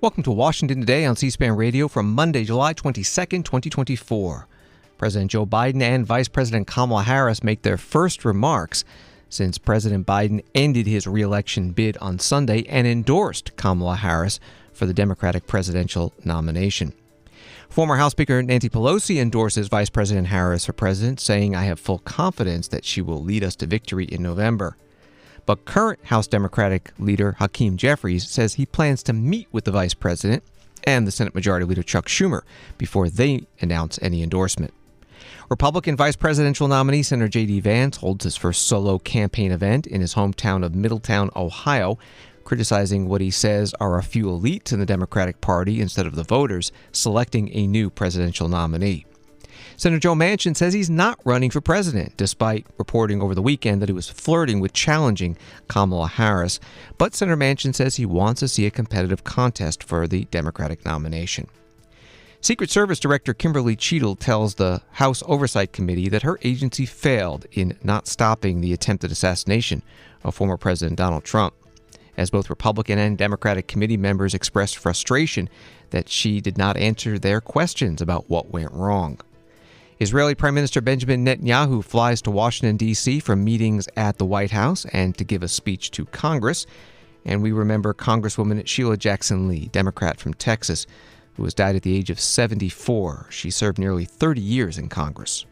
Welcome to Washington Today on C-SPAN Radio from Monday, July 22nd, 2024. President Joe Biden and Vice President Kamala Harris make their first remarks since President Biden ended his reelection bid on Sunday and endorsed Kamala Harris for the Democratic presidential nomination. Former House Speaker Nancy Pelosi endorses Vice President Harris for president, saying, "I have full confidence that she will lead us to victory in November." But current House Democratic leader Hakeem Jeffries says he plans to meet with the vice president and the Senate Majority Leader Chuck Schumer before they announce any endorsement. Republican vice presidential nominee Senator J.D. Vance holds his first solo campaign event in his hometown of Middletown, Ohio, criticizing what he says are a few elites in the Democratic Party instead of the voters selecting a new presidential nominee. Senator Joe Manchin says he's not running for president, despite reporting over the weekend that he was flirting with challenging Kamala Harris. But Senator Manchin says he wants to see a competitive contest for the Democratic nomination. Secret Service Director Kimberly Cheadle tells the House Oversight Committee that her agency failed in not stopping the attempted assassination of former President Donald Trump, as both Republican and Democratic committee members expressed frustration that she did not answer their questions about what went wrong. Israeli Prime Minister Benjamin Netanyahu flies to Washington, D.C. for meetings at the White House and to give a speech to Congress. And we remember Congresswoman Sheila Jackson-Lee, Democrat from Texas, who has died at the age of 74. She served nearly 30 years in Congress.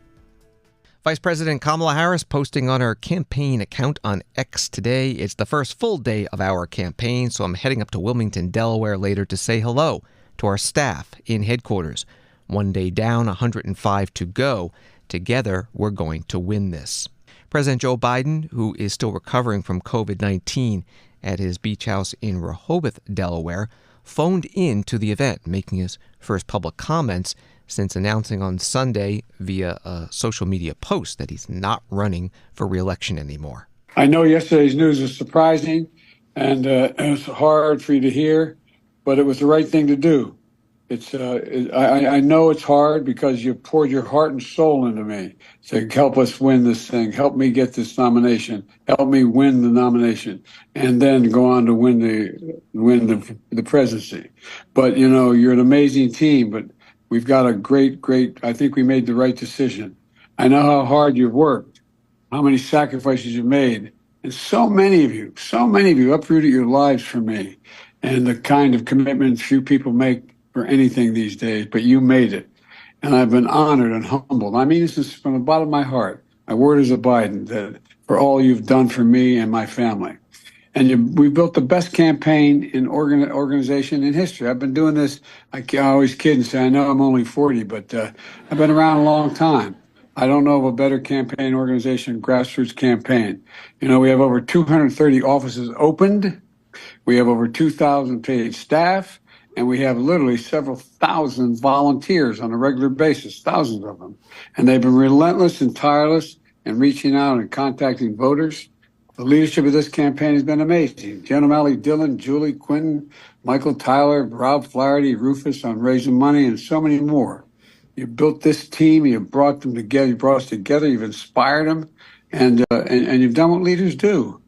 Vice President Kamala Harris posting on her campaign account on X today, "It's the first full day of our campaign, so I'm heading up to Wilmington, Delaware later to say hello to our staff in headquarters. One day down, 105 to go. Together, we're going to win this." President Joe Biden, who is still recovering from COVID-19 at his beach house in Rehoboth, Delaware, phoned in to the event, making his first public comments since announcing on Sunday via a social media post that he's not running for re-election anymore. I know yesterday's news was surprising and it was hard for you to hear, but it was the right thing to do. I know it's hard because you poured your heart and soul into me to help us win this thing, help me get this nomination, help me win the nomination, and then go on to win the presidency. But you know, you're an amazing team. But we've got a great. I think we made the right decision. I know how hard you've worked, how many sacrifices you've made, and so many of you uprooted your lives for me, and the kind of commitments few people make for anything these days, but you made it. And I've been honored and humbled. I mean, this is from the bottom of my heart. My word is a Biden, that for all you've done for me and my family. And we built the best campaign in organization in history. I've been doing this, I always kid and say, I know I'm only 40, but I've been around a long time. I don't know of a better campaign organization, grassroots campaign. You know, we have over 230 offices opened. We have over 2,000 paid staff. And we have literally several thousand volunteers on a regular basis, thousands of them. And they've been relentless and tireless in reaching out and contacting voters. The leadership of this campaign has been amazing. Jen O'Malley Dillon, Julie Quinton, Michael Tyler, Rob Flaherty, Rufus on raising money, and so many more. You built this team. You brought them together. You brought us together. You've inspired them. And you've done what leaders do.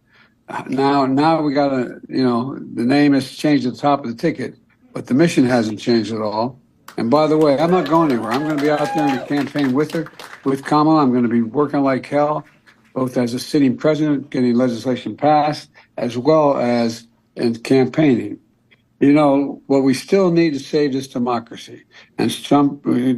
Now we got to, you know, the name has changed at the top of the ticket. But the mission hasn't changed at all. And by the way, I'm not going anywhere. I'm going to be out there in the campaign with her, with Kamala. I'm going to be working like hell, both as a sitting president, getting legislation passed, as well as in campaigning. You know, what we still need to save this democracy. And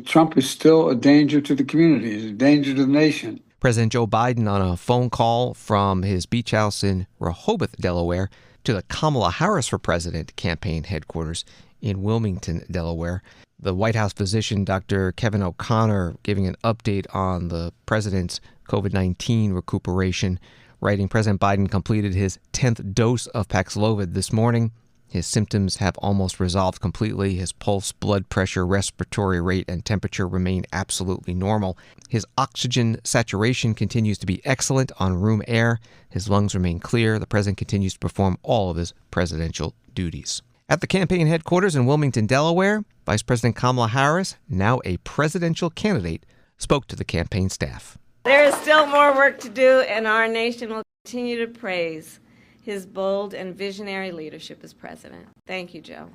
Trump is still a danger to the community. He's a danger to the nation. President Joe Biden on a phone call from his beach house in Rehoboth, Delaware, to the Kamala Harris for President campaign headquarters in Wilmington, Delaware. The White House physician, Dr. Kevin O'Connor, giving an update on the president's COVID-19 recuperation, writing, President Biden completed his 10th dose of Paxlovid this morning. His symptoms have almost resolved completely. His pulse, blood pressure, respiratory rate, and temperature remain absolutely normal. His oxygen saturation continues to be excellent on room air. His lungs remain clear. The president continues to perform all of his presidential duties. At the campaign headquarters in Wilmington, Delaware, Vice President Kamala Harris, now a presidential candidate, spoke to the campaign staff. There is still more work to do, and our nation will continue to praise his bold and visionary leadership as president. Thank you, Joe.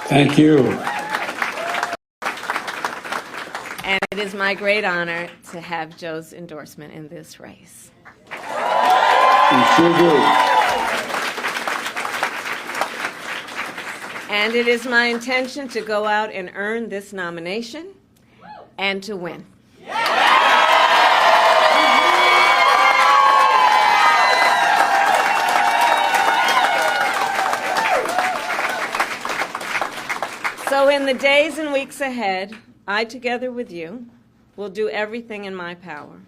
Thank you. And it is my great honor to have Joe's endorsement in this race. You sure do. And it is my intention to go out and earn this nomination and to win. So in the days and weeks ahead, I, together with you, will do everything in my power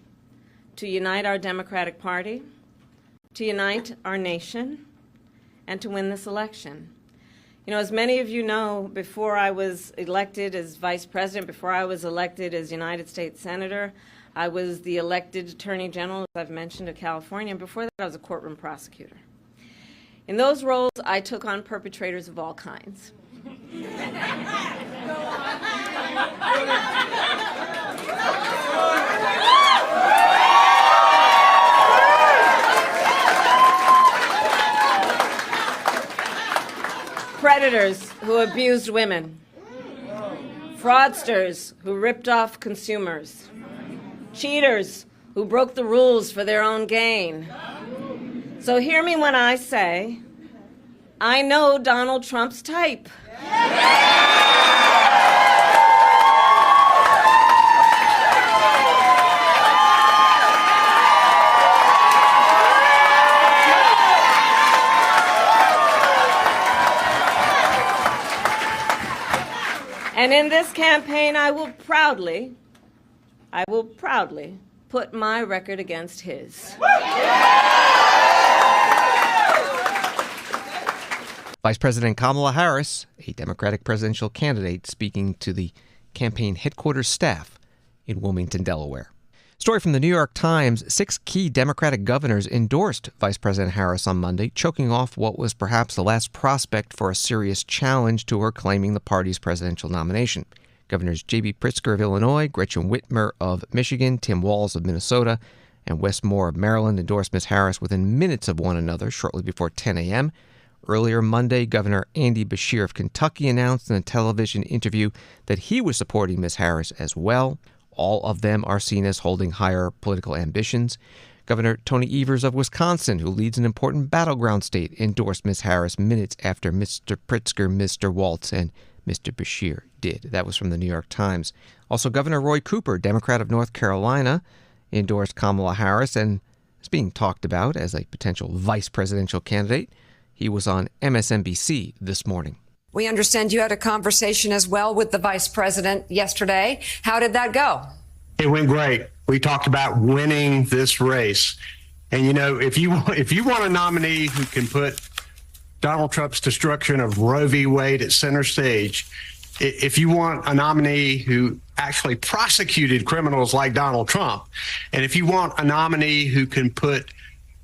to unite our Democratic Party, to unite our nation, and to win this election. You know, as many of you know, before I was elected as Vice President, before I was elected as United States Senator, I was the elected Attorney General, as I've mentioned, of California, and before that I was a courtroom prosecutor. In those roles, I took on perpetrators of all kinds. Predators who abused women, fraudsters who ripped off consumers, cheaters who broke the rules for their own gain. So hear me when I say, I know Donald Trump's type. And in this campaign, I will proudly put my record against his. Vice President Kamala Harris, a Democratic presidential candidate, speaking to the campaign headquarters staff in Wilmington, Delaware. Story from the New York Times: 6 key Democratic governors endorsed Vice President Harris on Monday, choking off what was perhaps the last prospect for a serious challenge to her claiming the party's presidential nomination. Governors J.B. Pritzker of Illinois, Gretchen Whitmer of Michigan, Tim Walz of Minnesota, and Wes Moore of Maryland endorsed Ms. Harris within minutes of one another shortly before 10 a.m. Earlier Monday, Governor Andy Beshear of Kentucky announced in a television interview that he was supporting Ms. Harris as well. All of them are seen as holding higher political ambitions. Governor Tony Evers of Wisconsin, who leads an important battleground state, endorsed Ms. Harris minutes after Mr. Pritzker, Mr. Walz, and Mr. Beshear did. That was from the New York Times. Also, Governor Roy Cooper, Democrat of North Carolina, endorsed Kamala Harris and is being talked about as a potential vice presidential candidate. He was on MSNBC this morning. We understand you had a conversation as well with the vice president yesterday. How did that go? It went great. We talked about winning this race. And, you know, if you want a nominee who can put Donald Trump's destruction of Roe v. Wade at center stage, if you want a nominee who actually prosecuted criminals like Donald Trump, and if you want a nominee who can put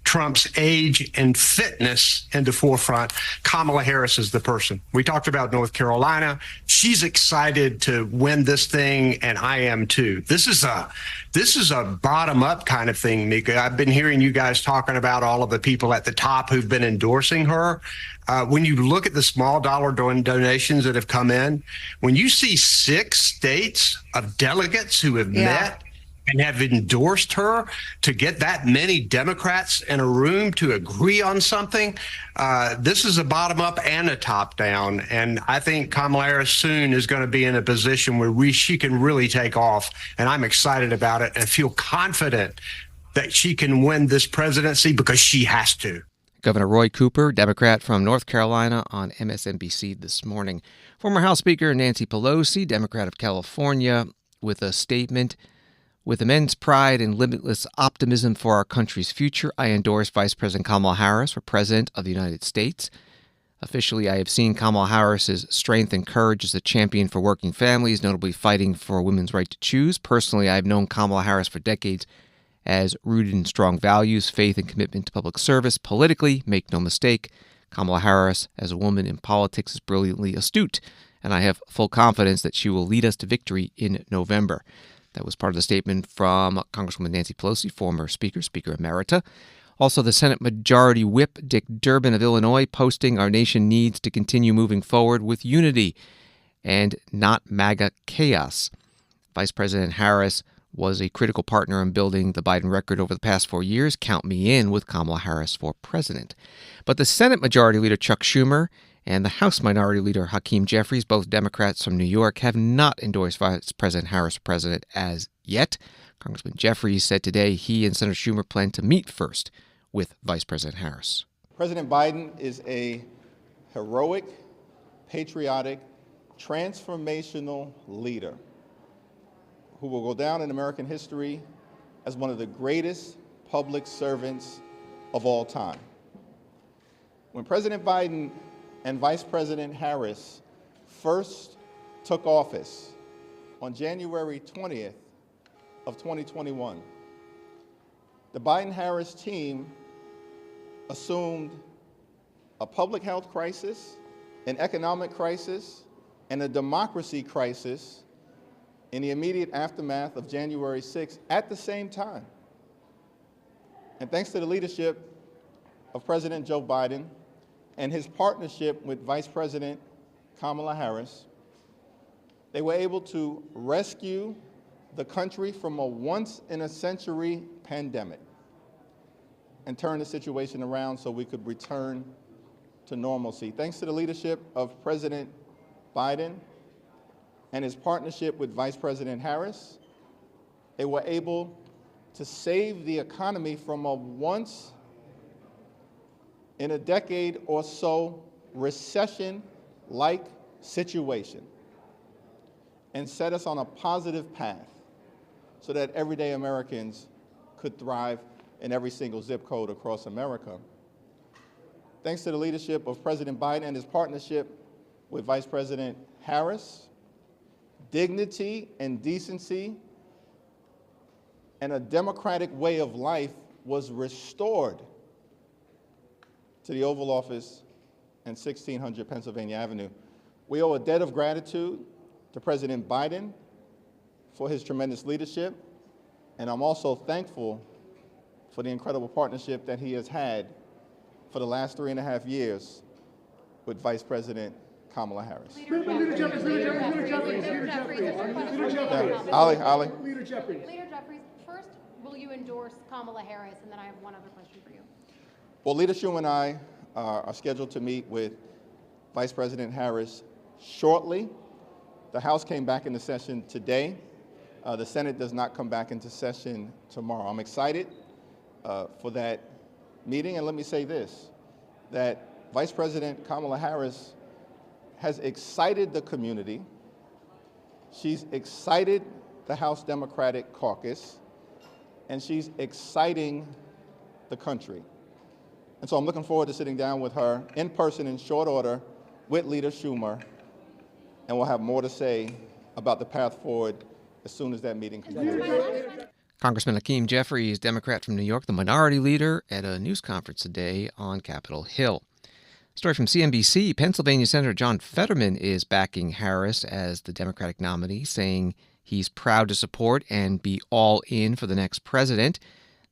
Trump's age and fitness into forefront, Kamala Harris is the person. We talked about North Carolina. She's excited to win this thing, and I am too. This is a bottom-up kind of thing, Nika. I've been hearing you guys talking about all of the people at the top who've been endorsing her. When you look at the small dollar donations that have come in, when you see 6 states of delegates who have met and have endorsed her, to get that many Democrats in a room to agree on something, this is a bottom up and a top down. And I think Kamala Harris soon is going to be in a position where she can really take off. And I'm excited about it and feel confident that she can win this presidency because she has to. Governor Roy Cooper, Democrat from North Carolina, on MSNBC this morning. Former House Speaker Nancy Pelosi, Democrat of California, with a statement: "With immense pride and limitless optimism for our country's future, I endorse Vice President Kamala Harris for President of the United States. Officially, I have seen Kamala Harris's strength and courage as a champion for working families, notably fighting for women's right to choose. Personally, I have known Kamala Harris for decades as rooted in strong values, faith, and commitment to public service. Politically, make no mistake, Kamala Harris, as a woman in politics, is brilliantly astute, and I have full confidence that she will lead us to victory in November." That was part of the statement from Congresswoman Nancy Pelosi, former Speaker Emerita. Also, the Senate Majority Whip Dick Durbin of Illinois posting our nation needs to continue moving forward with unity and not MAGA chaos. Vice President Harris was a critical partner in building the Biden record over the past 4 years. Count me in with Kamala Harris for president. But the Senate Majority Leader Chuck Schumer and the House Minority Leader Hakeem Jeffries, both Democrats from New York, have not endorsed Vice President Harris for president as yet. Congressman Jeffries said today he and Senator Schumer plan to meet first with Vice President Harris. President Biden is a heroic, patriotic, transformational leader who will go down in American history as one of the greatest public servants of all time. When President Biden and Vice President Harris first took office on January 20th of 2021, the Biden-Harris team assumed a public health crisis, an economic crisis, and a democracy crisis in the immediate aftermath of January 6th at the same time. And thanks to the leadership of President Joe Biden and his partnership with Vice President Kamala Harris, they were able to rescue the country from a once-in-a-century pandemic and turn the situation around so we could return to normalcy. Thanks to the leadership of President Biden and his partnership with Vice President Harris, they were able to save the economy from a once-in-a-decade or so recession-like situation and set us on a positive path so that everyday Americans could thrive in every single zip code across America. Thanks to the leadership of President Biden and his partnership with Vice President Harris, dignity and decency and a democratic way of life was restored to the Oval Office and 1600 Pennsylvania Avenue. We owe a debt of gratitude to President Biden for his tremendous leadership, and I'm also thankful for the incredible partnership that he has had for the last 3.5 years with Vice President Kamala Harris. Leader Jeffries. Ali. Leader Jeffries, first, will you endorse Kamala Harris? And then I have one other question for you. Well, Leader Schumer and I are scheduled to meet with Vice President Harris shortly. The House came back into session today. The Senate does not come back into session tomorrow. I'm excited for that meeting, and let me say this, that Vice President Kamala Harris has excited the community. She's excited the House Democratic Caucus, and she's exciting the country. And so I'm looking forward to sitting down with her in person in short order with Leader Schumer, and we'll have more to say about the path forward as soon as that meeting concludes. Congressman Hakeem Jeffries, Democrat from New York, the minority leader, at a news conference today on Capitol Hill. Story from CNBC, Pennsylvania Senator John Fetterman is backing Harris as the Democratic nominee, saying he's proud to support and be all in for the next president.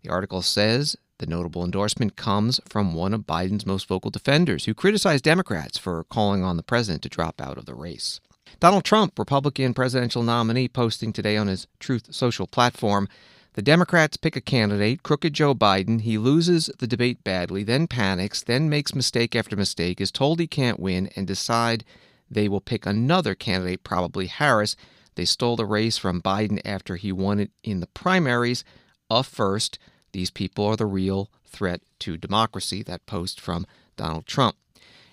The article says the notable endorsement comes from one of Biden's most vocal defenders, who criticized Democrats for calling on the president to drop out of the race. Donald Trump, Republican presidential nominee, posting today on his Truth Social platform, the Democrats pick a candidate, crooked Joe Biden. He loses the debate badly, then panics, then makes mistake after mistake, is told he can't win, and decide they will pick another candidate, probably Harris. They stole the race from Biden after he won it in the primaries. First, these people are the real threat to democracy. That post from Donald Trump.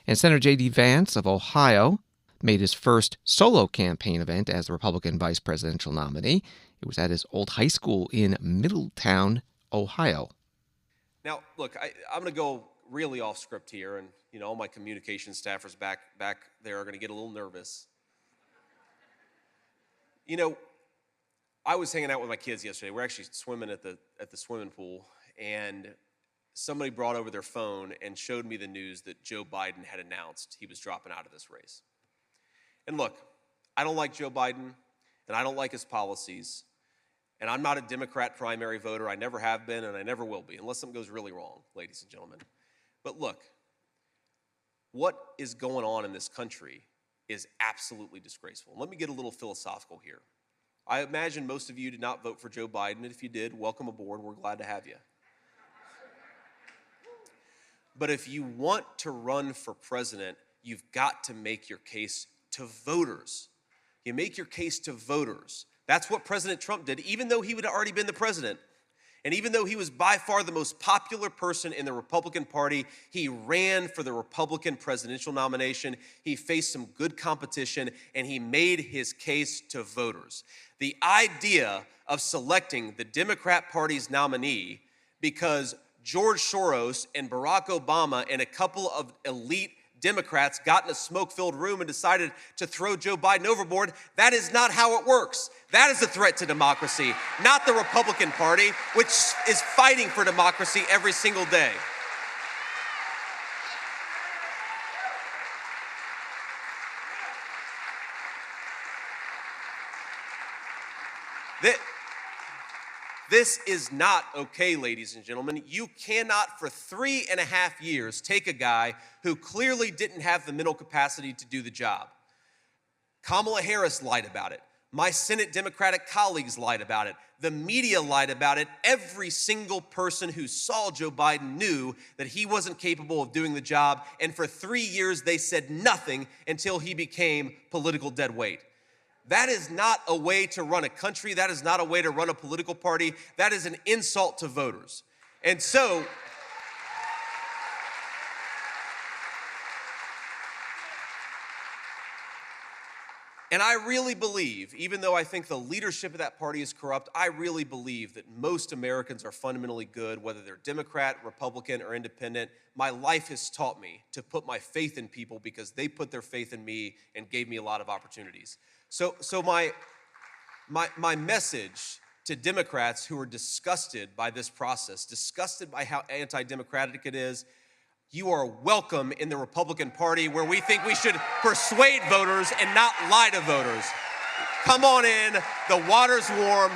And Senator J.D. Vance of Ohio made his first solo campaign event as the Republican vice presidential nominee. It was at his old high school in Middletown, Ohio. Now, look, I'm going to go really off script here, and all my communication staffers back there are going to get a little nervous. I was hanging out with my kids yesterday. We're actually swimming at the swimming pool, and somebody brought over their phone and showed me the news that Joe Biden had announced he was dropping out of this race. And look, I don't like Joe Biden, and I don't like his policies. And I'm not a Democrat primary voter. I never have been, and I never will be, unless something goes really wrong, ladies and gentlemen. But look, what is going on in this country is absolutely disgraceful. Let me get a little philosophical here. I imagine most of you did not vote for Joe Biden, and if you did, welcome aboard. We're glad to have you. But if you want to run for president, you've got to make your case to voters. You make your case to voters. That's what President Trump did, even though he had already been the president. And even though he was by far the most popular person in the Republican Party, he ran for the Republican presidential nomination. He faced some good competition, and he made his case to voters. The idea of selecting the Democrat Party's nominee because George Soros and Barack Obama and a couple of elite Democrats got in a smoke-filled room and decided to throw Joe Biden overboard, that is not how it works. That is a threat to democracy, not the Republican Party, which is fighting for democracy every single day. This is not okay, ladies and gentlemen. You cannot, for 3.5 years, take a guy who clearly didn't have the mental capacity to do the job. Kamala Harris lied about it. My Senate Democratic colleagues lied about it. The media lied about it. Every single person who saw Joe Biden knew that he wasn't capable of doing the job. And for 3 years, they said nothing until he became political dead weight. That is not a way to run a country. That is not a way to run a political party. That is an insult to voters. And so, and I really believe, even though I think the leadership of that party is corrupt, I really believe that most Americans are fundamentally good, whether they're Democrat, Republican, or independent. My life has taught me to put my faith in people because they put their faith in me and gave me a lot of opportunities. So my message to Democrats who are disgusted by this process, disgusted by how anti-democratic it is, you are welcome in the Republican Party, where we think we should persuade voters and not lie to voters. Come on in, the water's warm.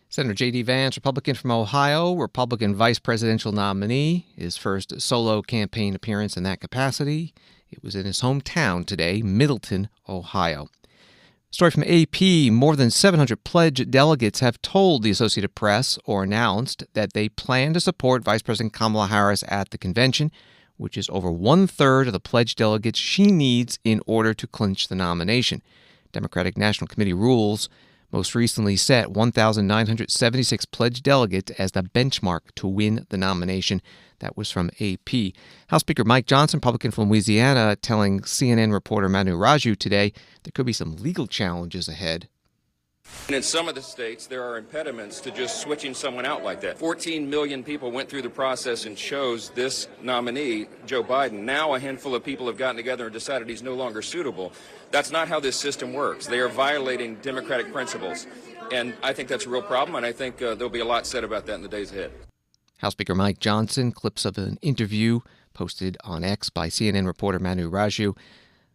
Senator J.D. Vance, Republican from Ohio, Republican vice presidential nominee, his first solo campaign appearance in that capacity. It was in his hometown today, Middletown, Ohio. Story from AP, more than 700 pledged delegates have told the Associated Press or announced that they plan to support Vice President Kamala Harris at the convention, which is over one-third of the pledged delegates she needs in order to clinch the nomination. Democratic National Committee rules most recently set 1,976 pledged delegates as the benchmark to win the nomination. That was from AP. House Speaker Mike Johnson, Republican from Louisiana, telling CNN reporter Manu Raju today there could be some legal challenges ahead. And in some of the states, there are impediments to just switching someone out like that. 14 million people went through the process and chose this nominee, Joe Biden. Now a handful of people have gotten together and decided he's no longer suitable. That's not how this system works. They are violating democratic principles. And I think that's a real problem, and I think there'll be a lot said about that in the days ahead. House Speaker Mike Johnson, clips of an interview posted on X by CNN reporter Manu Raju.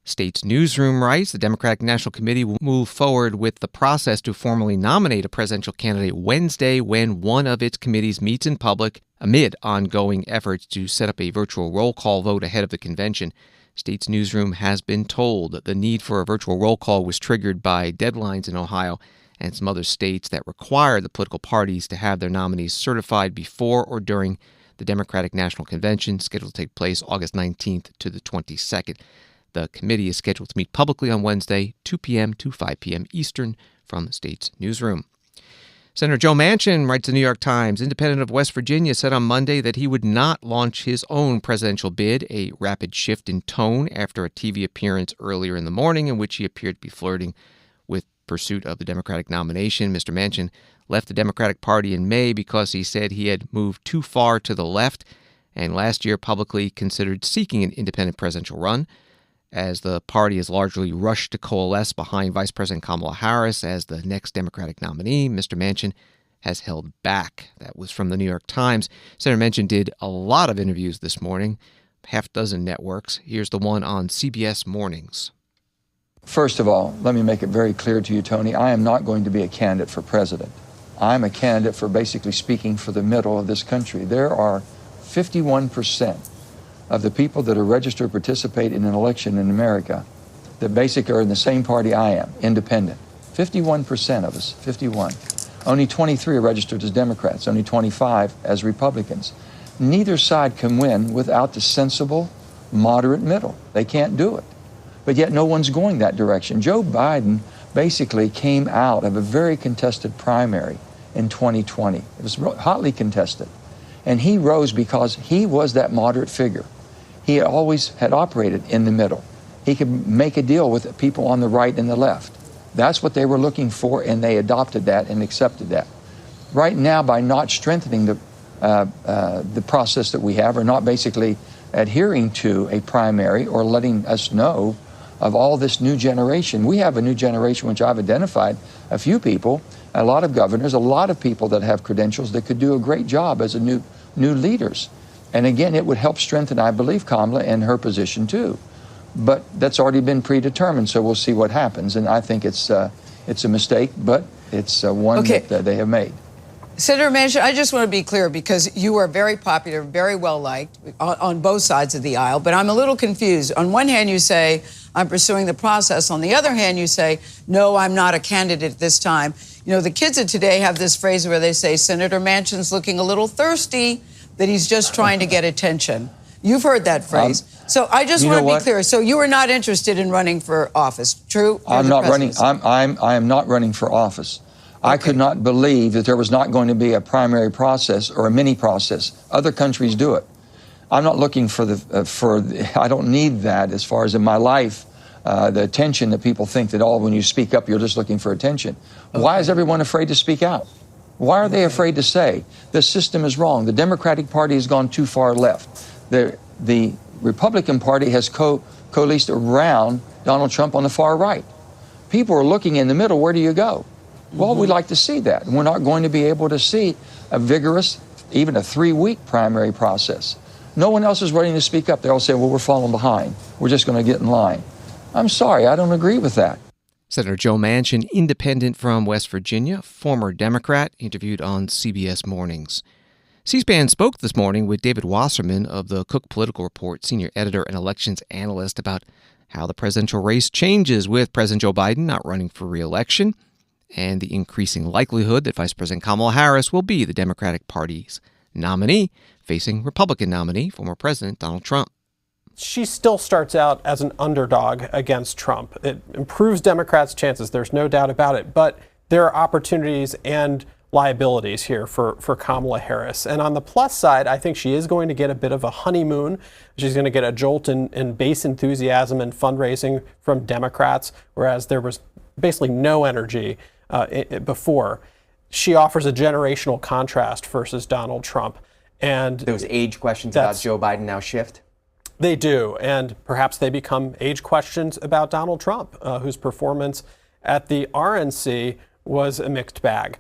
State's newsroom writes the Democratic National Committee will move forward with the process to formally nominate a presidential candidate Wednesday when one of its committees meets in public amid ongoing efforts to set up a virtual roll call vote ahead of the convention. State's newsroom has been told that the need for a virtual roll call was triggered by deadlines in Ohio and some other states that require the political parties to have their nominees certified before or during the Democratic National Convention, scheduled to take place August 19th to the 22nd. The committee is scheduled to meet publicly on Wednesday, 2 p.m. to 5 p.m. Eastern, from the state's newsroom. Senator Joe Manchin, writes the New York Times, independent of West Virginia, said on Monday that he would not launch his own presidential bid, a rapid shift in tone after a TV appearance earlier in the morning in which he appeared to be flirting with pursuit of the Democratic nomination. Mr. Manchin left the Democratic Party in May because he said he had moved too far to the left and last year publicly considered seeking an independent presidential run. As the party has largely rushed to coalesce behind Vice President Kamala Harris as the next Democratic nominee, Mr. Manchin has held back. That was from the New York Times. Senator Manchin did a lot of interviews this morning, half dozen networks. Here's the one on CBS Mornings. First of all, let me make it very clear to you, Tony, I am not going to be a candidate for president. I'm a candidate for basically speaking for the middle of this country. There are 51% of the people that are registered to participate in an election in America that basically are in the same party I am, independent. 51% of us, 51. Only 23 are registered as Democrats, only 25 as Republicans. Neither side can win without the sensible, moderate middle. They can't do it. But yet no one's going that direction. Joe Biden basically came out of a very contested primary in 2020. It was hotly contested. And he rose because he was that moderate figure. He always had operated in the middle. He could make a deal with people on the right and the left. That's what they were looking for, and they adopted that and accepted that. Right now, by not strengthening the process that we have, or not basically adhering to a primary or letting us know of all this new generation, we have a new generation, which I've identified a few people, a lot of governors, a lot of people that have credentials that could do a great job as new leaders. And again, it would help strengthen, I believe, Kamala in her position too. But that's already been predetermined, so we'll see what happens. And I think it's a mistake, but it's one that they have made. Senator Manchin, I just want to be clear, because you are very popular, very well liked on both sides of the aisle, but I'm a little confused. On one hand, you say, I'm pursuing the process. On the other hand, you say, no, I'm not a candidate this time. You know, the kids of today have this phrase where they say, Senator Manchin's looking a little thirsty, that he's just trying to get attention. You've heard that phrase. So I just want to be clear. So you are not interested in running for office, true? I'm not running. I am not running for office. Okay. I could not believe that there was not going to be a primary process or a mini process. Other countries do it. I'm not looking for I don't need that as far as in my life, the attention that people think that when you speak up, you're just looking for attention. Okay. Why is everyone afraid to speak out? Why are they afraid to say the system is wrong? The Democratic Party has gone too far left. The Republican Party has coalesced around Donald Trump on the far right. People are looking in the middle. Where do you go? Well, we'd like to see that. And we're not going to be able to see a vigorous, even a 3-week primary process. No one else is ready to speak up. They all say, well, we're falling behind. We're just going to get in line. I'm sorry, I don't agree with that. Senator Joe Manchin, independent from West Virginia, former Democrat, interviewed on CBS Mornings. C-SPAN spoke this morning with David Wasserman of the Cook Political Report, senior editor and elections analyst, about how the presidential race changes with President Joe Biden not running for re-election and the increasing likelihood that Vice President Kamala Harris will be the Democratic Party's nominee, facing Republican nominee, former President Donald Trump. She still starts out as an underdog against Trump. It improves Democrats' chances, there's no doubt about it. But there are opportunities and liabilities here for Kamala Harris. And on the plus side, I think she is going to get a bit of a honeymoon. She's going to get a jolt in base enthusiasm and fundraising from Democrats, whereas there was basically no energy before. She offers a generational contrast versus Donald Trump. And those age questions about Joe Biden now shift? They do, and perhaps they become age questions about Donald Trump, whose performance at the RNC was a mixed bag.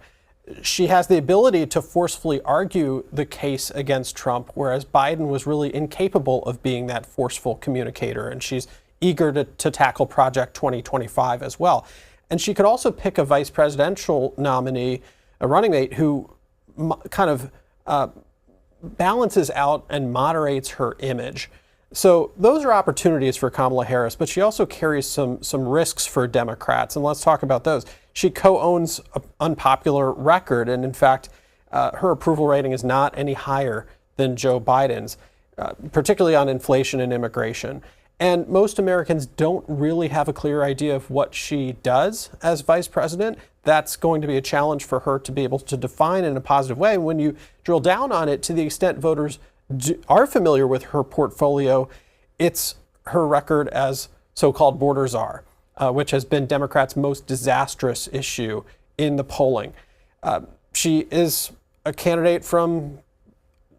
She has the ability to forcefully argue the case against Trump, whereas Biden was really incapable of being that forceful communicator, and she's eager to tackle Project 2025 as well. And she could also pick a vice presidential nominee, a running mate, who kind of balances out and moderates her image. So those are opportunities for Kamala Harris, but she also carries some risks for Democrats, and let's talk about those. She co-owns an unpopular record, and in fact, her approval rating is not any higher than Joe Biden's, particularly on inflation and immigration. And most Americans don't really have a clear idea of what she does as vice president. That's going to be a challenge for her to be able to define in a positive way. When you drill down on it, to the extent voters are familiar with her portfolio, it's her record as so-called border czar, which has been Democrats' most disastrous issue in the polling. She is a candidate from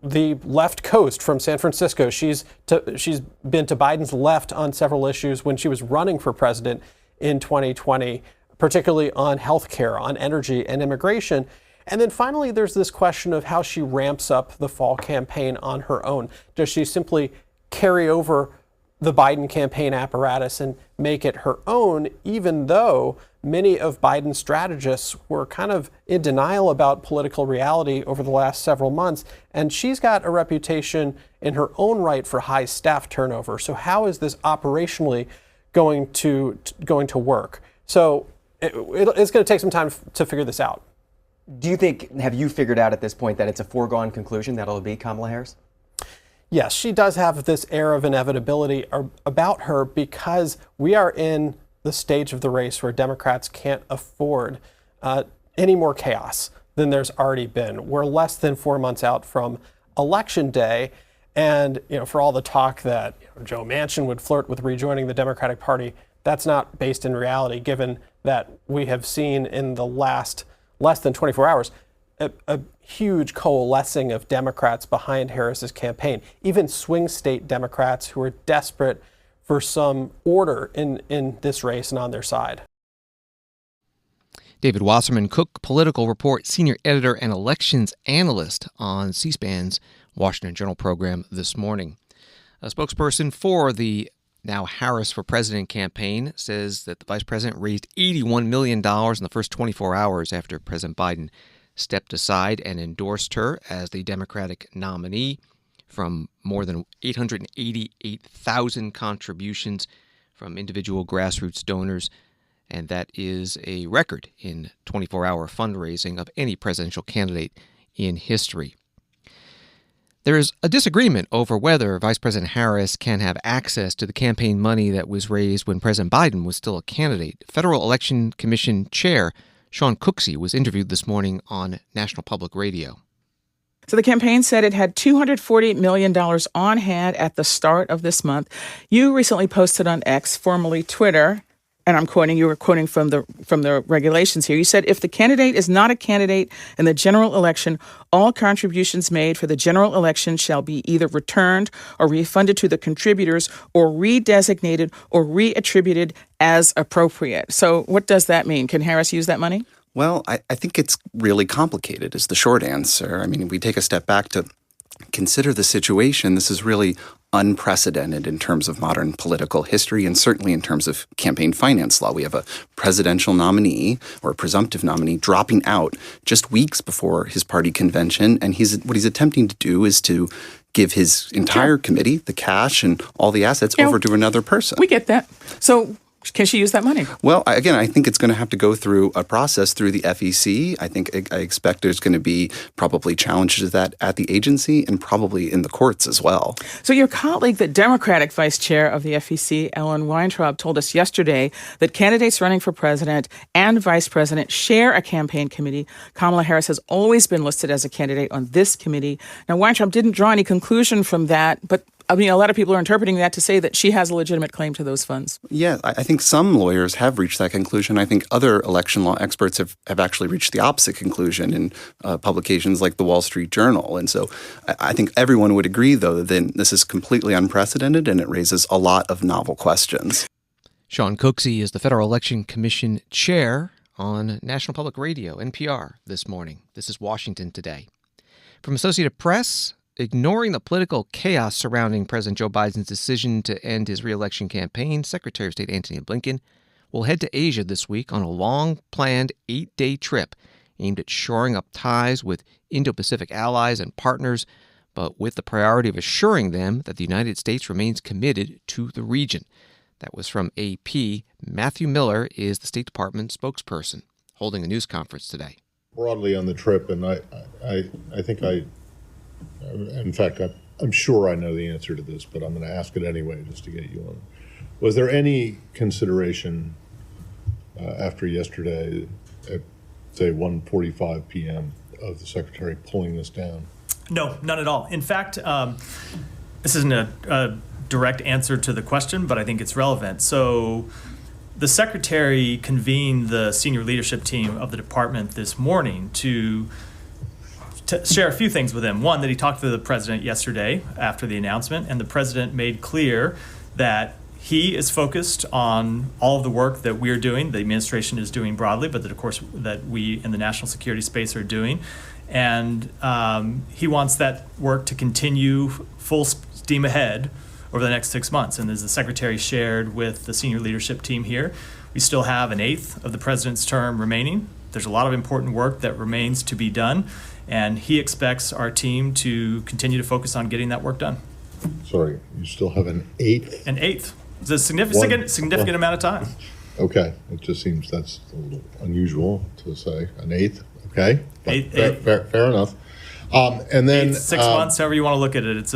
the left coast, from San Francisco. She's been to Biden's left on several issues when she was running for president in 2020, particularly on health care, on energy and immigration. And then finally, there's this question of how she ramps up the fall campaign on her own. Does she simply carry over the Biden campaign apparatus and make it her own, even though many of Biden's strategists were kind of in denial about political reality over the last several months. And she's got a reputation in her own right for high staff turnover. So how is this operationally going to work? So it's going to take some time to figure this out. Do you think, have you figured out at this point that it's a foregone conclusion that it'll be Kamala Harris? Yes, she does have this air of inevitability about her because we are in the stage of the race where Democrats can't afford any more chaos than there's already been. We're less than 4 months out from Election Day. And for all the talk that Joe Manchin would flirt with rejoining the Democratic Party, that's not based in reality, given that we have seen in the last less than 24 hours a huge coalescing of Democrats behind Harris's campaign, even swing state Democrats who are desperate for some order in this race and on their side. David Wasserman Cook, Political Report Senior Editor and Elections Analyst on C-SPAN's Washington Journal program this morning. A spokesperson for the now Harris for President campaign says that the vice president raised $81 million in the first 24 hours after President Biden stepped aside and endorsed her as the Democratic nominee from more than 888,000 contributions from individual grassroots donors. And that is a record in 24-hour fundraising of any presidential candidate in history. There is a disagreement over whether Vice President Harris can have access to the campaign money that was raised when President Biden was still a candidate. Federal Election Commission Chair Sean Cooksey was interviewed this morning on National Public Radio. So the campaign said it had $248 million on hand at the start of this month. You recently posted on X, formerly Twitter, and I'm quoting, you were quoting from the regulations here. You said, if the candidate is not a candidate in the general election, all contributions made for the general election shall be either returned or refunded to the contributors or redesignated or reattributed as appropriate. So what does that mean? Can Harris use that money? Well, I think it's really complicated is the short answer. I mean, if we take a step back to consider the situation, this is really unprecedented in terms of modern political history and certainly in terms of campaign finance law. We have a presidential nominee or a presumptive nominee dropping out just weeks before his party convention. And what he's attempting to do is to give his entire committee, the cash and all the assets over to another person. We get that. So can she use that money? Well, again, I think it's going to have to go through a process through the FEC. I expect there's going to be probably challenges to that at the agency and probably in the courts as well. So your colleague, the Democratic vice chair of the FEC, Ellen Weintraub, told us yesterday that candidates running for president and vice president share a campaign committee. Kamala Harris has always been listed as a candidate on this committee. Now, Weintraub didn't draw any conclusion from that, but I mean, a lot of people are interpreting that to say that she has a legitimate claim to those funds. Yeah, I think some lawyers have reached that conclusion. I think other election law experts have actually reached the opposite conclusion in publications like the Wall Street Journal. And so I think everyone would agree, though, that this is completely unprecedented and it raises a lot of novel questions. Sean Cooksey is the Federal Election Commission Chair on National Public Radio, NPR, this morning. This is Washington Today. From Associated Press, ignoring the political chaos surrounding President Joe Biden's decision to end his reelection campaign, Secretary of State Antony Blinken will head to Asia this week on a long-planned 8-day trip aimed at shoring up ties with Indo-Pacific allies and partners, but with the priority of assuring them that the United States remains committed to the region. That was from AP. Matthew Miller is the State Department spokesperson, holding a news conference today. Broadly on the trip, and I think in fact, I'm sure I know the answer to this, but I'm going to ask it anyway just to get you on. Was there any consideration after yesterday at, say, 1:45 p.m. of the Secretary pulling this down? No, none at all. In fact, this isn't a direct answer to the question, but I think it's relevant. So the Secretary convened the senior leadership team of the department this morning to share a few things with him. One, that he talked to the president yesterday after the announcement, and the president made clear that he is focused on all of the work that we're doing, the administration is doing broadly, but that, of course, that we in the national security space are doing. And he wants that work to continue full steam ahead over the next 6 months. And as the Secretary shared with the senior leadership team here, we still have an eighth of the president's term remaining. There's a lot of important work that remains to be done, and he expects our team to continue to focus on getting that work done. Sorry, you still have an eighth? An eighth. It's a significant amount of time. Okay, it just seems that's a little unusual to say, an eighth, okay? Fair enough. And then 6 months, however you want to look at it. It's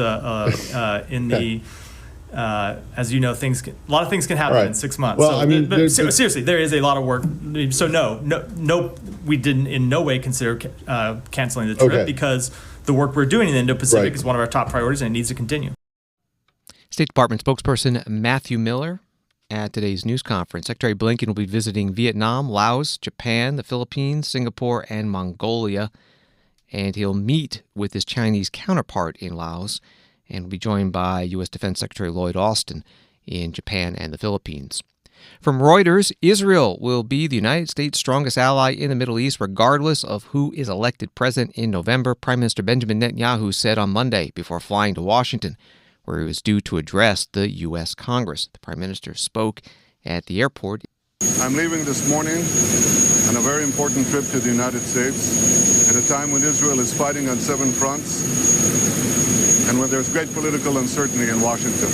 as you know, a lot of things can happen in 6 months. Well, so, seriously, there is a lot of work. So no, we didn't in no way consider canceling the trip because the work we're doing in the Indo-Pacific is one of our top priorities and it needs to continue. State Department spokesperson Matthew Miller at today's news conference. Secretary Blinken will be visiting Vietnam, Laos, Japan, the Philippines, Singapore, and Mongolia. And he'll meet with his Chinese counterpart in Laos and will be joined by U.S. Defense Secretary Lloyd Austin in Japan and the Philippines. From Reuters, Israel will be the United States' strongest ally in the Middle East, regardless of who is elected president in November, Prime Minister Benjamin Netanyahu said on Monday before flying to Washington, where he was due to address the U.S. Congress. The Prime Minister spoke at the airport. I'm leaving this morning on a very important trip to the United States at a time when Israel is fighting on 7 fronts and when there's great political uncertainty in Washington.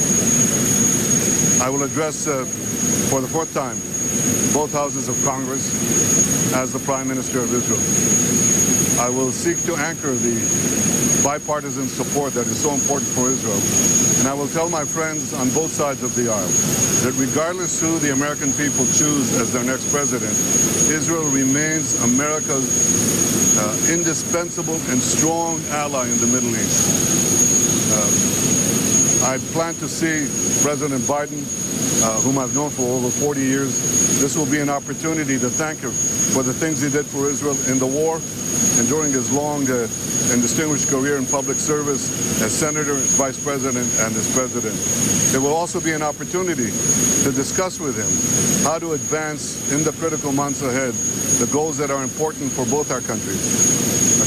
I will address, for the 4th time, both houses of Congress as the Prime Minister of Israel. I will seek to anchor the bipartisan support that is so important for Israel. And I will tell my friends on both sides of the aisle that regardless who the American people choose as their next president, Israel remains America's indispensable and strong ally in the Middle East. I plan to see President Biden, whom I've known for over 40 years. This will be an opportunity to thank him for the things he did for Israel in the war and during his long and distinguished career in public service as senator, as vice president, and as president. It will also be an opportunity to discuss with him how to advance in the critical months ahead the goals that are important for both our countries.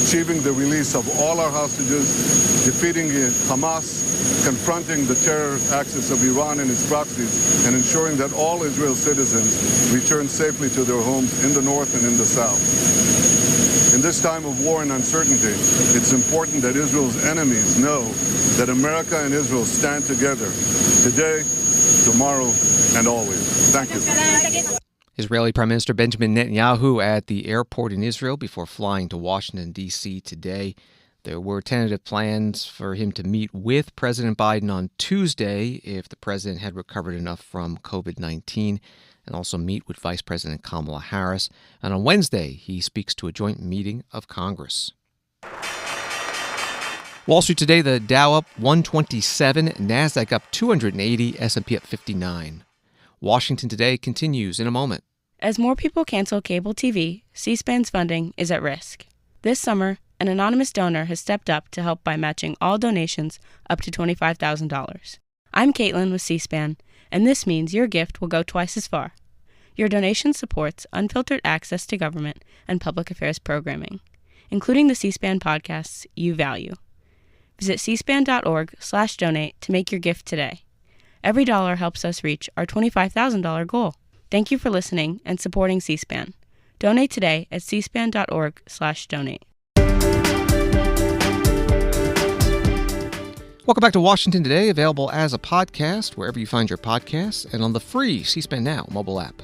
Achieving the release of all our hostages, defeating Hamas, confronting the terror axis of Iran and its proxies, and ensuring that all Israel citizens return safely to their homes in the north and in the south. In this time of war and uncertainty, it's important that Israel's enemies know that America and Israel stand together today, tomorrow, and always. Thank you. Israeli Prime Minister Benjamin Netanyahu at the airport in Israel before flying to Washington, D.C. today. There were tentative plans for him to meet with President Biden on Tuesday if the president had recovered enough from COVID-19, and also meet with Vice President Kamala Harris. And on Wednesday, he speaks to a joint meeting of Congress. Wall Street today, the Dow up 127, NASDAQ up 280, S&P up 59. Washington today continues in a moment. As more people cancel cable TV, C-SPAN's funding is at risk. This summer, an anonymous donor has stepped up to help by matching all donations up to $25,000. I'm Caitlin with C-SPAN, and this means your gift will go twice as far. Your donation supports unfiltered access to government and public affairs programming, including the C-SPAN podcasts you value. Visit cspan.org/donate to make your gift today. Every dollar helps us reach our $25,000 goal. Thank you for listening and supporting C-SPAN. Donate today at cspan.org/donate. Welcome back to Washington Today, available as a podcast wherever you find your podcasts and on the free C-SPAN Now mobile app.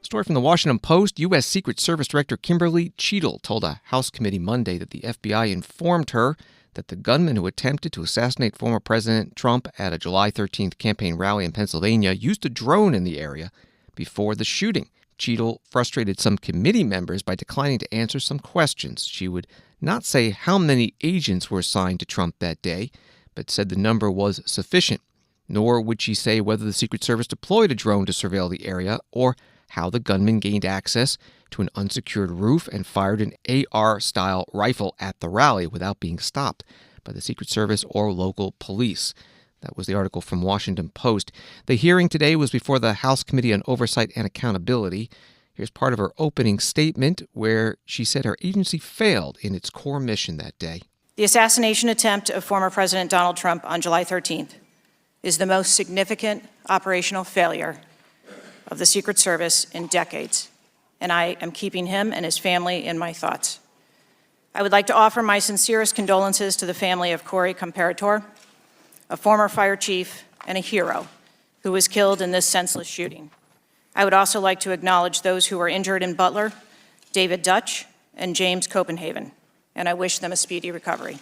Story from the Washington Post, U.S. Secret Service Director Kimberly Cheadle told a House committee Monday that the FBI informed her that the gunman who attempted to assassinate former President Trump at a July 13th campaign rally in Pennsylvania used a drone in the area before the shooting. Cheadle frustrated some committee members by declining to answer some questions. She would not say how many agents were assigned to Trump that day, but said the number was sufficient. Nor would she say whether the Secret Service deployed a drone to surveil the area or how the gunman gained access to an unsecured roof and fired an AR-style rifle at the rally without being stopped by the Secret Service or local police. That was the article from Washington Post. The hearing today was before the House Committee on Oversight and Accountability. Here's part of her opening statement where she said her agency failed in its core mission that day. The assassination attempt of former President Donald Trump on July 13th is the most significant operational failure of the Secret Service in decades, and I am keeping him and his family in my thoughts. I would like to offer my sincerest condolences to the family of Corey Comparator, a former fire chief and a hero who was killed in this senseless shooting. I would also like to acknowledge those who were injured in Butler, David Dutch and James Copenhagen, and I wish them a speedy recovery.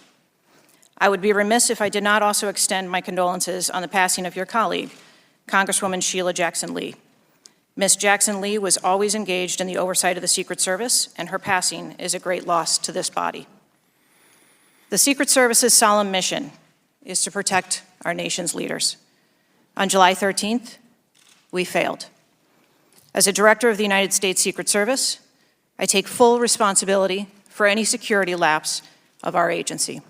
I would be remiss if I did not also extend my condolences on the passing of your colleague, Congresswoman Sheila Jackson Lee. Ms. Jackson Lee was always engaged in the oversight of the Secret Service, and her passing is a great loss to this body. The Secret Service's solemn mission is to protect our nation's leaders. On July 13th, we failed. As a director of the United States Secret Service, I take full responsibility for any security lapse of our agency.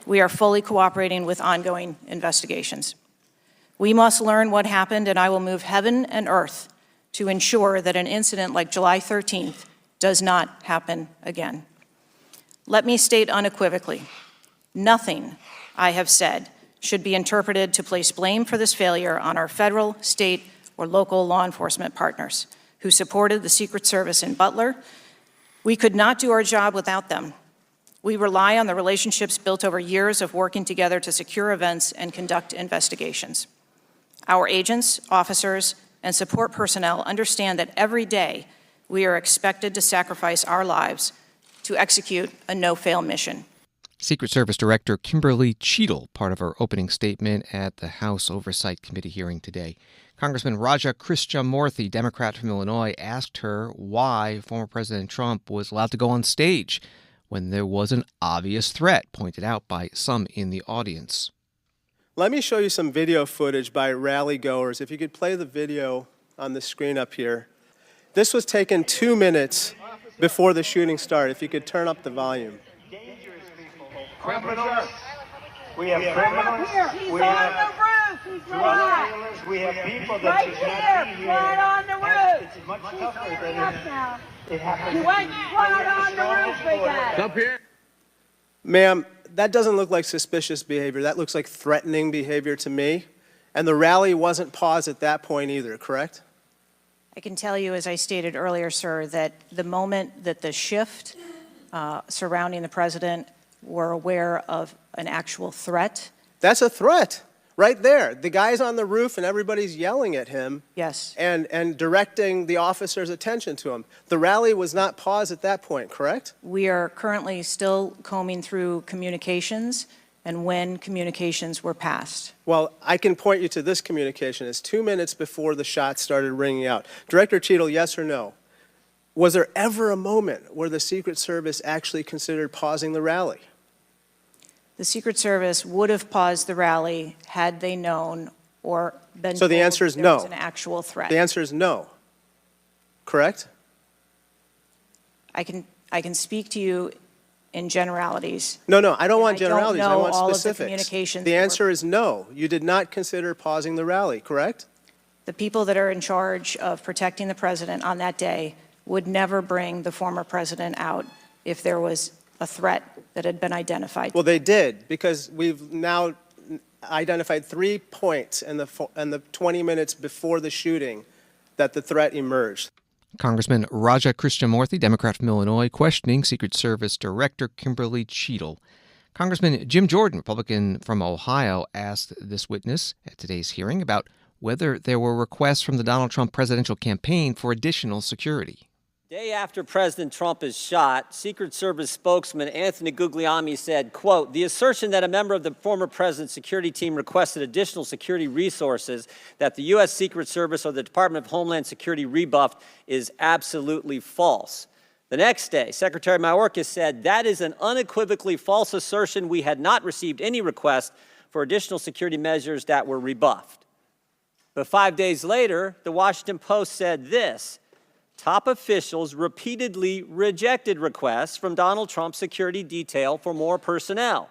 We are fully cooperating with ongoing investigations. We must learn what happened, and I will move heaven and earth to ensure that an incident like July 13th does not happen again. Let me state unequivocally, nothing I have said should be interpreted to place blame for this failure on our federal, state, or local law enforcement partners who supported the Secret Service in Butler. We could not do our job without them. We rely on the relationships built over years of working together to secure events and conduct investigations. Our agents, officers, and support personnel understand that every day we are expected to sacrifice our lives to execute a no-fail mission. Secret Service Director Kimberly Cheadle, part of her opening statement at the House Oversight Committee hearing today. Congressman Raja Krishnamurthy, Democrat from Illinois, asked her why former President Trump was allowed to go on stage when there was an obvious threat pointed out by some in the audience. Let me show you some video footage by rally goers. If you could play the video on the screen up here. This was taken 2 minutes before the shooting started. If you could turn up the volume. Criminals. We have criminals. We have drug dealers. We have people that should not be here. Right on the roof. It's much tougher than it happens. You went right on the roof, big guy. Up here. Ma'am, that doesn't look like suspicious behavior. That looks like threatening behavior to me. And the rally wasn't paused at that point either, correct? I can tell you, as I stated earlier, sir, that the moment that the shift surrounding the president were aware of an actual threat. That's a threat right there. The guy's on the roof and everybody's yelling at him. Yes. And directing the officer's attention to him. The rally was not paused at that point, correct? We are currently still combing through communications and when communications were passed. Well, I can point you to this communication. It's 2 minutes before the shots started ringing out. Director Cheadle, yes or no? Was there ever a moment where the Secret Service actually considered pausing the rally? The Secret Service would have paused the rally had they known or been So the told answer is there no. was an actual threat. The answer is no. Correct? I can speak to you in generalities. No, I don't want I don't generalities. I know want all of the specifics. communications The that answer is no. You did not consider pausing the rally, correct? The people that are in charge of protecting the president on that day would never bring the former president out if there was a threat that had been identified. Well, they did, because we've now identified 3 points in the 20 minutes before the shooting that the threat emerged. Congressman Raja Krishnamurthy, Democrat from Illinois, questioning Secret Service Director Kimberly Cheadle. Congressman Jim Jordan, Republican from Ohio, asked this witness at today's hearing about whether there were requests from the Donald Trump presidential campaign for additional security. Day after President Trump is shot, Secret Service spokesman Anthony Guglielmi said, quote, "The assertion that a member of the former president's security team requested additional security resources that the U.S. Secret Service or the Department of Homeland Security rebuffed is absolutely false." The next day, Secretary Mayorkas said, "That is an unequivocally false assertion. We had not received any request for additional security measures that were rebuffed." But 5 days later, the Washington Post said this: "Top officials repeatedly rejected requests from Donald Trump's security detail for more personnel."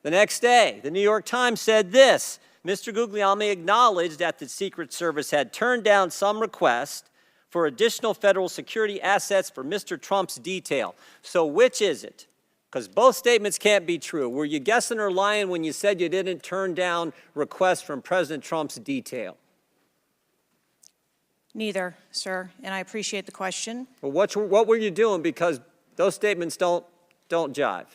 The next day, the New York Times said this: "Mr. Guglielmi acknowledged that the Secret Service had turned down some requests for additional federal security assets for Mr. Trump's detail." So which is it? Because both statements can't be true. Were you guessing or lying when you said you didn't turn down requests from President Trump's detail? Neither, sir, and I appreciate the question. Well, what were you doing? Because those statements don't jive.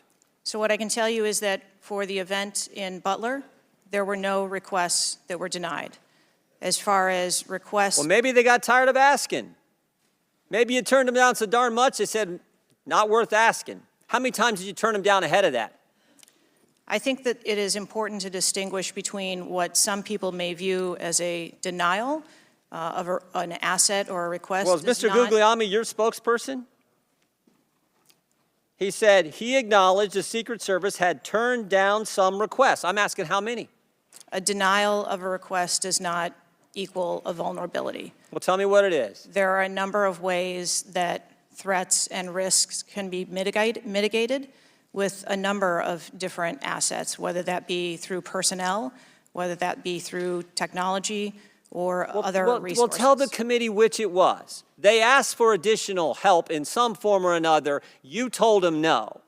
So what I can tell you is that for the event in Butler, there were no requests that were denied. As far as requests... Well, maybe they got tired of asking. Maybe you turned them down so darn much, they said, not worth asking. How many times did you turn them down ahead of that? I think that it is important to distinguish between what some people may view as a denial of an asset or a request. Well, is Mr. Guglielmi your spokesperson? He said he acknowledged the Secret Service had turned down some requests. I'm asking how many? A denial of a request does not equal a vulnerability. Well, tell me what it is. There are a number of ways that threats and risks can be mitigated with a number of different assets, whether that be through personnel, whether that be through technology, or other resources. Well, tell the committee which it was. They asked for additional help in some form or another. You told them no.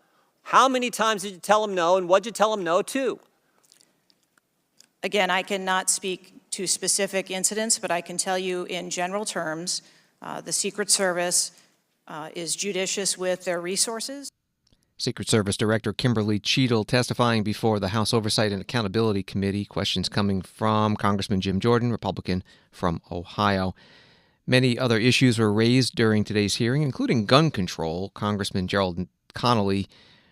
How many times did you tell them no, and what did you tell them no to? Again, I cannot speak to specific incidents, but I can tell you in general terms, the Secret Service is judicious with their resources. Secret Service Director Kimberly Cheadle testifying before the House Oversight and Accountability Committee. Questions coming from Congressman Jim Jordan, Republican from Ohio. Many other issues were raised during today's hearing, including gun control. Congressman Gerald Connolly,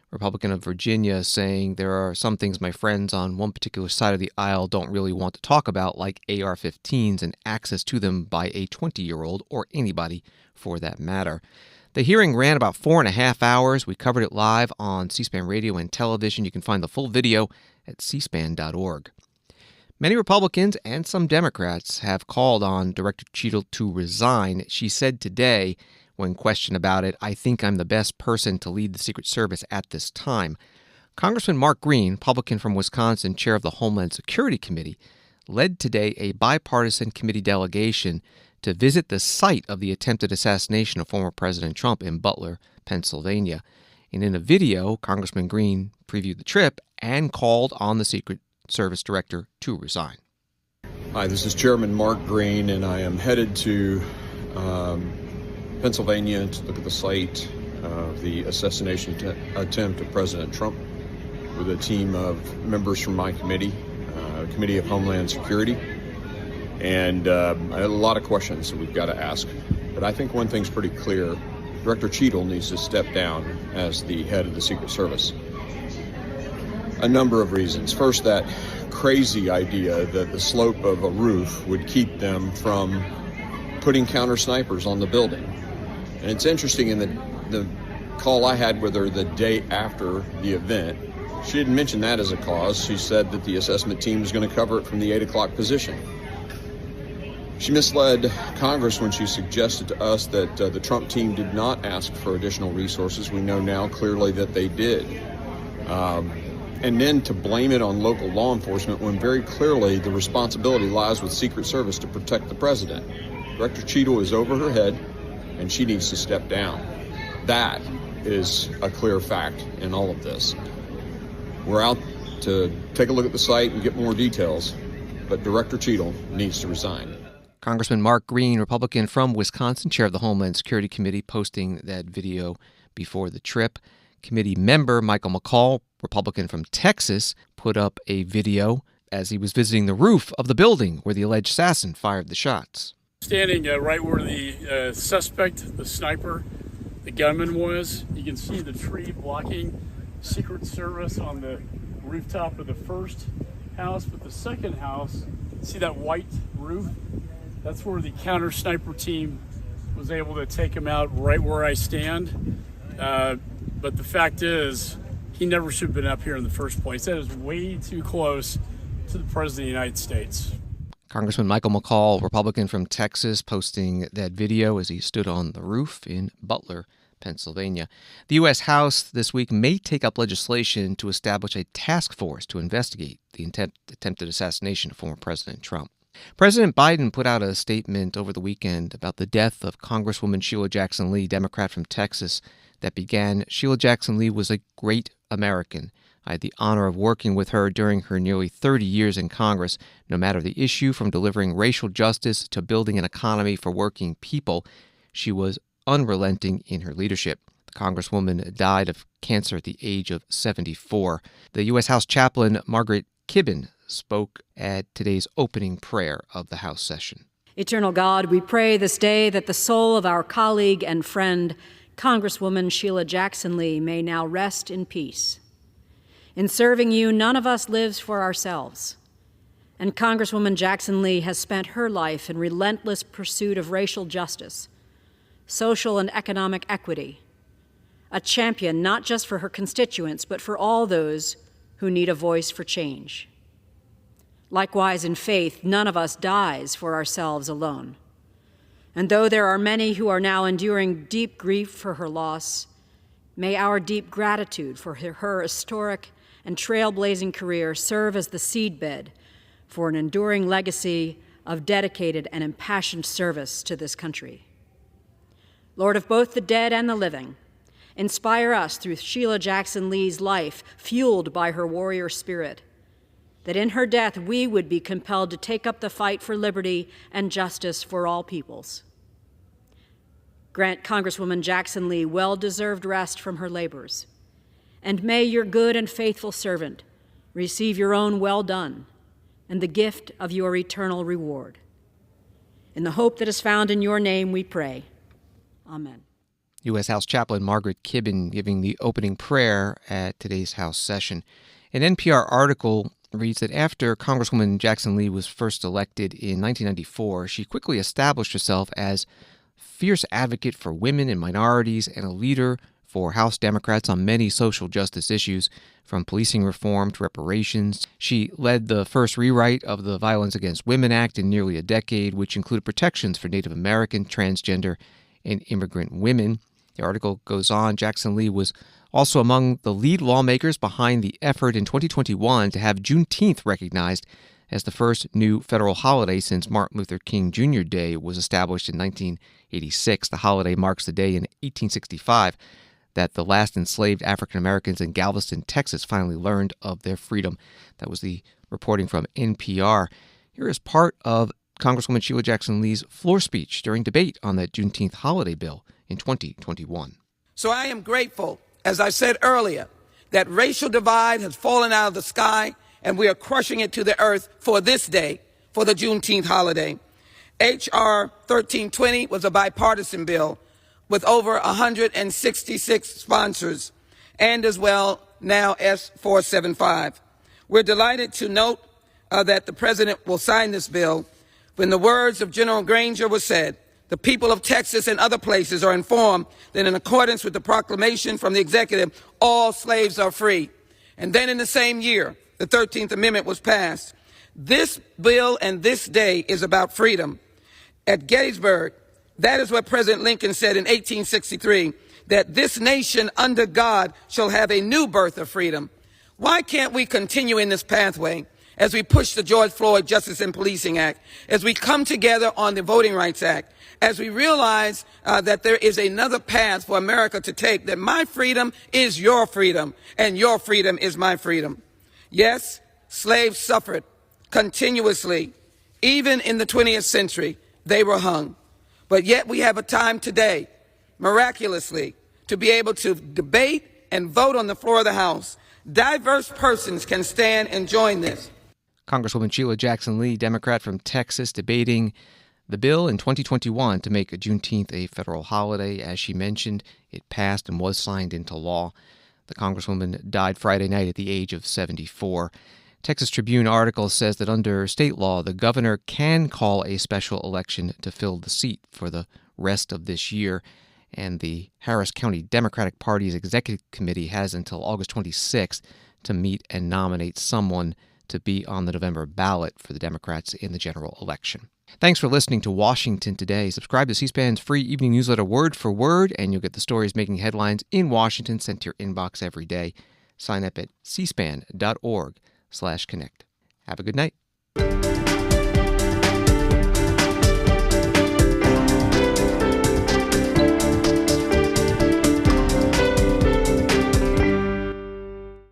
Republican of Virginia, saying there are some things my friends on one particular side of the aisle don't really want to talk about, like AR-15s and access to them by a 20-year-old or anybody for that matter. The hearing ran about 4.5 hours. We covered it live on C-SPAN radio and television. You can find the full video at cspan.org. Many Republicans and some Democrats have called on Director Cheadle to resign. She said today, when questioned about it, "I think I'm the best person to lead the Secret Service at this time." Congressman Mark Green, Republican from Wisconsin, chair of the Homeland Security Committee, led today a bipartisan committee delegation to visit the site of the attempted assassination of former President Trump in Butler, Pennsylvania. And in a video, Congressman Green previewed the trip and called on the Secret Service Director to resign. Hi, this is Chairman Mark Green, and I am headed to Pennsylvania to look at the site of the assassination attempt of President Trump with a team of members from my committee, Committee of Homeland Security. And I had a lot of questions that we've got to ask. But I think one thing's pretty clear. Director Cheadle needs to step down as the head of the Secret Service. A number of reasons. First, that crazy idea that the slope of a roof would keep them from putting counter snipers on the building. And it's interesting, in the call I had with her the day after the event, she didn't mention that as a cause. She said that the assessment team was going to cover it from the 8 o'clock position. She misled Congress when she suggested to us that the Trump team did not ask for additional resources. We know now clearly that they did. And then to blame it on local law enforcement when very clearly the responsibility lies with Secret Service to protect the president. Director Cheadle is over her head, and she needs to step down. That is a clear fact in all of this. We're out to take a look at the site and get more details, but Director Cheadle needs to resign. Congressman Mark Green, Republican from Wisconsin, chair of the Homeland Security Committee, posting that video before the trip. Committee member Michael McCall, Republican from Texas, put up a video as he was visiting the roof of the building where the alleged assassin fired the shots. Standing right where the suspect, the sniper, the gunman was, you can see the tree blocking Secret Service on the rooftop of the first house, but the second house, see that white roof? That's where the counter sniper team was able to take him out right where I stand. But the fact is, he never should have been up here in the first place. That is way too close to the President of the United States. Congressman Michael McCall, Republican from Texas, posting that video as he stood on the roof in Butler, Pennsylvania. The U.S. House this week may take up legislation to establish a task force to investigate the attempted assassination of former President Trump. President Biden put out a statement over the weekend about the death of Congresswoman Sheila Jackson Lee, Democrat from Texas, that began, Sheila Jackson Lee was a great American. I had the honor of working with her during her nearly 30 years in Congress. No matter the issue, from delivering racial justice to building an economy for working people, she was unrelenting in her leadership. The Congresswoman died of cancer at the age of 74. The U.S. House Chaplain Margaret Kibben spoke at today's opening prayer of the House session. Eternal God, we pray this day that the soul of our colleague and friend, Congresswoman Sheila Jackson Lee, may now rest in peace. In serving you, none of us lives for ourselves. And Congresswoman Jackson Lee has spent her life in relentless pursuit of racial justice, social and economic equity, a champion not just for her constituents, but for all those who need a voice for change. Likewise, in faith, none of us dies for ourselves alone. And though there are many who are now enduring deep grief for her loss, may our deep gratitude for her historic and trailblazing career serve as the seedbed for an enduring legacy of dedicated and impassioned service to this country. Lord of both the dead and the living, inspire us through Sheila Jackson Lee's life, fueled by her warrior spirit, that in her death we would be compelled to take up the fight for liberty and justice for all peoples. Grant Congresswoman Jackson Lee well-deserved rest from her labors, and may your good and faithful servant receive your own well done and the gift of your eternal reward. In the hope that is found in your name, we pray. Amen. U.S. House Chaplain Margaret Kibben giving the opening prayer at today's House session. An NPR article reads that after Congresswoman Jackson Lee was first elected in 1994, she quickly established herself as fierce advocate for women and minorities and a leader for House Democrats on many social justice issues, from policing reform to reparations. She led the first rewrite of the Violence Against Women Act in nearly a decade, which included protections for Native American, transgender, and immigrant women. The article goes on, Jackson Lee was also among the lead lawmakers behind the effort in 2021 to have Juneteenth recognized as the first new federal holiday since Martin Luther King Jr. Day was established in 1986. The holiday marks the day in 1865 that the last enslaved African Americans in Galveston, Texas, finally learned of their freedom. That was the reporting from NPR. Here is part of Congresswoman Sheila Jackson Lee's floor speech during debate on that Juneteenth holiday bill in 2021. So I am grateful, as I said earlier, that racial divide has fallen out of the sky and we are crushing it to the earth for this day, for the Juneteenth holiday. H.R. 1320 was a bipartisan bill with over 166 sponsors, and as well now S475. We're delighted to note that the President will sign this bill. When the words of General Granger were said, the people of Texas and other places are informed that in accordance with the proclamation from the executive, all slaves are free. And then in the same year, the 13th Amendment was passed. This bill and this day is about freedom. At Gettysburg, that is what President Lincoln said in 1863, that this nation under God shall have a new birth of freedom. Why can't we continue in this pathway as we push the George Floyd Justice and Policing Act, as we come together on the Voting Rights Act, as we realize that there is another path for America to take, that my freedom is your freedom and your freedom is my freedom. Yes, slaves suffered continuously. Even in the 20th century, they were hung. But yet we have a time today, miraculously, to be able to debate and vote on the floor of the House. Diverse persons can stand and join this. Congresswoman Sheila Jackson Lee, Democrat from Texas, debating the bill in 2021 to make Juneteenth a federal holiday. As she mentioned, it passed and was signed into law. The Congresswoman died Friday night at the age of 74. Texas Tribune article says that under state law, the governor can call a special election to fill the seat for the rest of this year. And the Harris County Democratic Party's executive committee has until August 26th to meet and nominate someone to be on the November ballot for the Democrats in the general election. Thanks for listening to Washington Today. Subscribe to C-SPAN's free evening newsletter Word for Word, and you'll get the stories making headlines in Washington sent to your inbox every day. Sign up at cspan.org/connect. Have a good night.